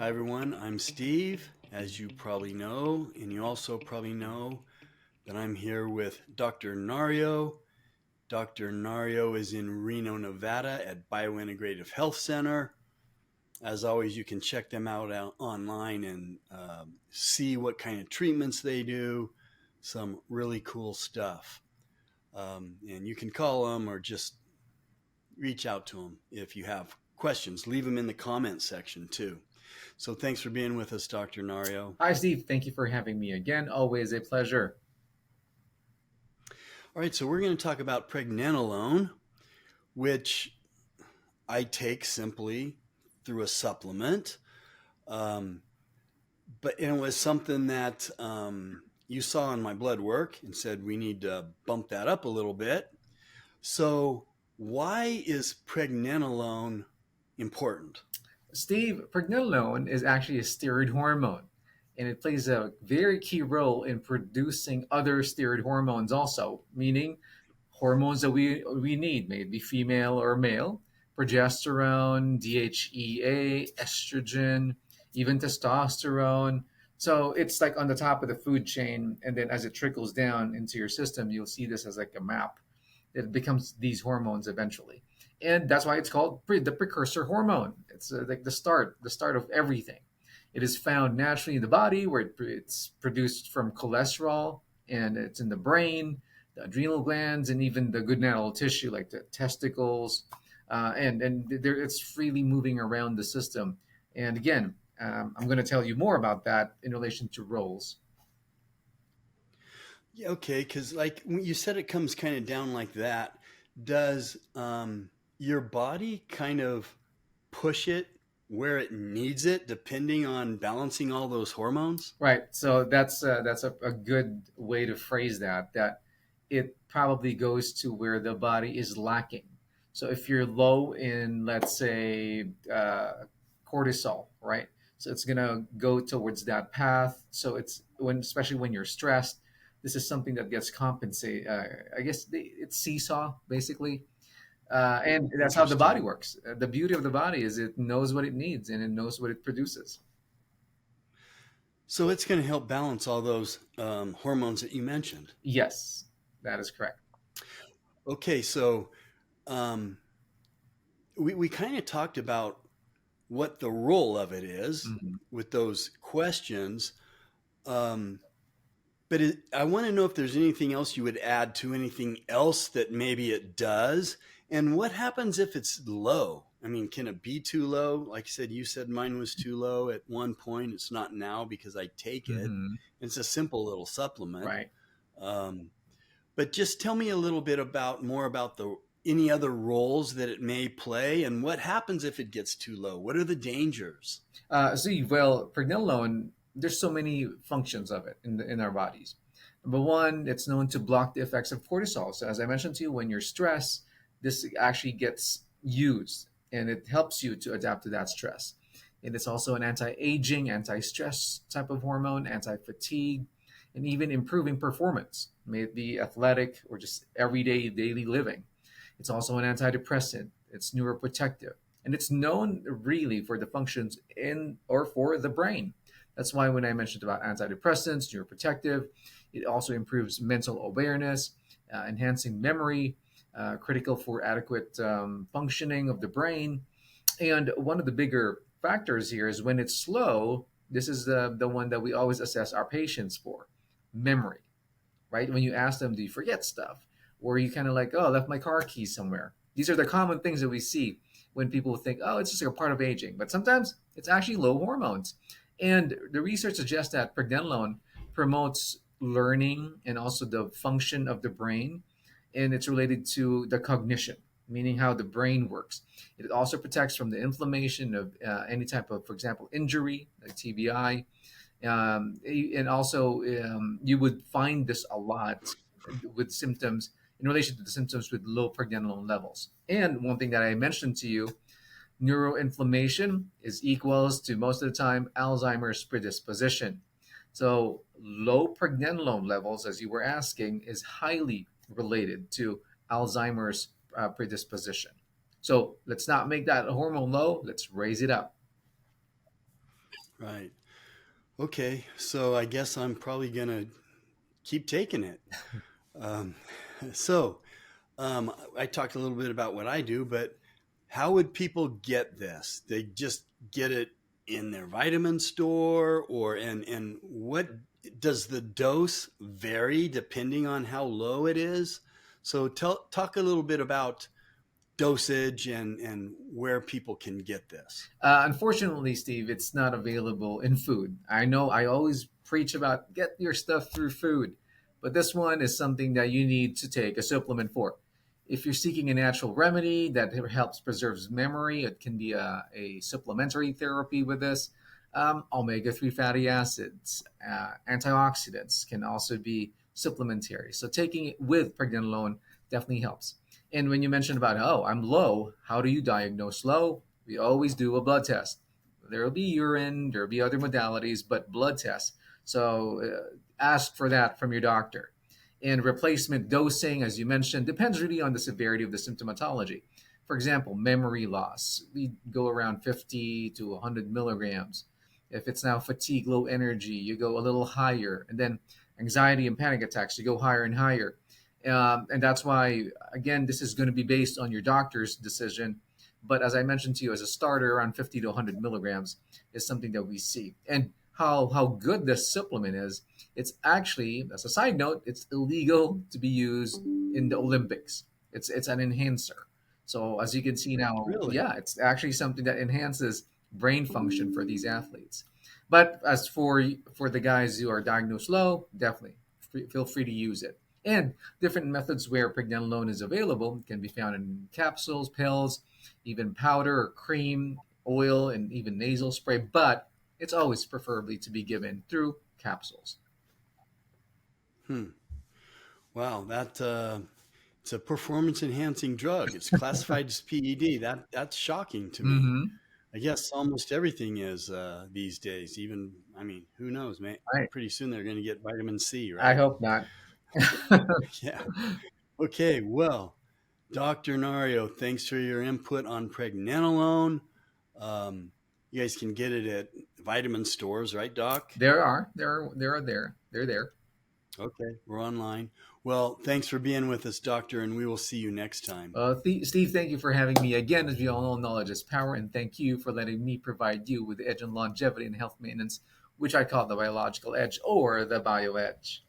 Hi everyone, I'm Steve. As you probably know, and you also probably know that I'm here with Dr. Nario. Dr. Nario is in Reno, Nevada at Biointegrative Health Center. As always, you can check them out online and see what kind of treatments they do. Some really cool stuff. And you can call them or just reach out to them if you have questions. Leave them in the comments section too. So thanks for being with us, Dr. Nario. Hi, Steve. Thank you for having me again. Always a pleasure. All right, so we're going to talk about pregnenolone, which I take simply through a supplement. Um, but it was something that you saw in my blood work and said we need to bump that up a little bit. So, why is pregnenolone important? Steve, pregnenolone is actually a steroid hormone, and it plays a very key role in producing other steroid hormones, also, meaning hormones that we need, maybe female or male, progesterone, DHEA, estrogen, even testosterone. So it's like on the top of the food chain, and then as it trickles down into your system, you'll see this as like a map. It becomes these hormones eventually, and that's why it's called the precursor hormone. It's like the start of everything. It is found naturally in the body, where it's produced from cholesterol, and it's in the brain, the adrenal glands, and even the goodnatural tissue like the testicles, and there it's freely moving around the system. And again, I'm going to tell you more about that in relation to roles. Yeah, okay, because like when you said it comes kind of down like that, does your body kind of push it where it needs it depending on balancing all those hormones? Right. So that's a good way to phrase that. That it probably goes to where the body is lacking. So if you're low in, let's say, cortisol, right? So it's gonna go towards that path. So it's especially when you're stressed, this is something that gets compensated. I guess it's seesaw basically, and that's how the body Interesting. works. The beauty of the body is it knows what it needs and it knows what it produces. So it's going to help balance all those hormones that you mentioned. Yes, that is correct. Okay, so um, we kind of talked about what the role of it is Mhm. with those questions. Um, I want to know if there's anything else you would add to anything else that maybe it does. And what happens if it's low? I mean, can it be too low? Like you said mine was too low at one point. It's not now because I take it. Hmm. It's a simple little supplement. Right. Um, but just tell me a little bit about more about the any other roles that it may play and what happens if it gets too low. What are the dangers? Well, pregnenolone, there's so many functions of it in our bodies. Number one, it's known to block the effects of cortisol. So, as I mentioned to you, when you're stressed, this actually gets used and it helps you to adapt to that stress. And it's also an anti aging, anti stress type of hormone, anti fatigue, and even improving performance, may it be athletic or just everyday daily living. It's also an antidepressant, it's neuroprotective, and it's known really for the functions in or for the brain. That's why when I mentioned about antidepressants, neuroprotective, it also improves mental awareness, enhancing memory, critical for adequate functioning of the brain. And one of the bigger factors here is when it's slow, this is the one that we always assess our patients for memory, right? When you ask them, do you forget stuff? Or you kind of like, oh, I left my car keys somewhere. These are the common things that we see when people think, oh, it's just like a part of aging. But sometimes it's actually low hormones. And the research suggests that pregnenolone promotes learning and also the function of the brain. And it's related to the cognition, meaning how the brain works. It also protects from the inflammation of any type of, for example, injury, like TBI, and also you would find this a lot with symptoms in relation to the symptoms with low pregnenolone levels. And one thing that I mentioned to you, neuroinflammation is equals to most of the time Alzheimer's predisposition. So low pregnenolone levels, as you were asking, is highly related to Alzheimer's predisposition. So let's not make that hormone low, let's raise it up. Right. Okay. So I guess I'm probably gonna keep taking it. Um, so I talked a little bit about what I do, but how would people get this? They just get it in their vitamin store, or and what does the dose vary depending on how low it is? So talk a little bit about dosage and where people can get this. Unfortunately, Steve, it's not available in food. I know I always preach about get your stuff through food, but this one is something that you need to take a supplement for. If you're seeking a natural remedy that helps preserves memory, it can be a supplementary therapy with this. Omega 3 fatty acids, antioxidants can also be supplementary. So taking it with pregnenolone definitely helps. And when you mentioned about, oh, I'm low, how do you diagnose low? We always do a blood test. There will be urine, there will be other modalities, but blood tests. So ask for that from your doctor. And replacement dosing, as you mentioned, depends really on the severity of the symptomatology. For example, memory loss, we go around 50 to 100 milligrams. If it's now fatigue, low energy, you go a little higher. And then anxiety and panic attacks, you go higher and higher. And that's why, again, this is going to be based on your doctor's decision. But as I mentioned to you, as a starter, around 50 to 100 milligrams is something that we see. And how good this supplement is, it's actually, as a side note, it's illegal to be used in the Olympics. It's an enhancer. So as you can see now, Really? yeah, it's actually something that enhances brain function for these athletes. But as for the guys who are diagnosed low, definitely feel free to use it. And different methods where pregnenolone is available can be found in capsules, pills, even powder or cream, oil, and even nasal spray. But it's always preferably to be given through capsules. Hmm. Wow, that it's a performance enhancing drug. It's classified as PED. That's shocking to me. Mm-hmm. I guess almost everything is these days. Even I mean, who knows, man? Right. Pretty soon they're going to get vitamin C, I right? hope not. Yeah. Okay. Well, Dr. Nario, thanks for your input on pregnenolone. Um, you guys can get it at vitamin stores, right, Doc? They're there. Okay, we're online. Well, thanks for being with us, Doctor, and we will see you next time. Steve, thank you for having me again. As we all know, knowledge is power, and thank you for letting me provide you with the edge on longevity and health maintenance, which I call the biological edge or the bio edge.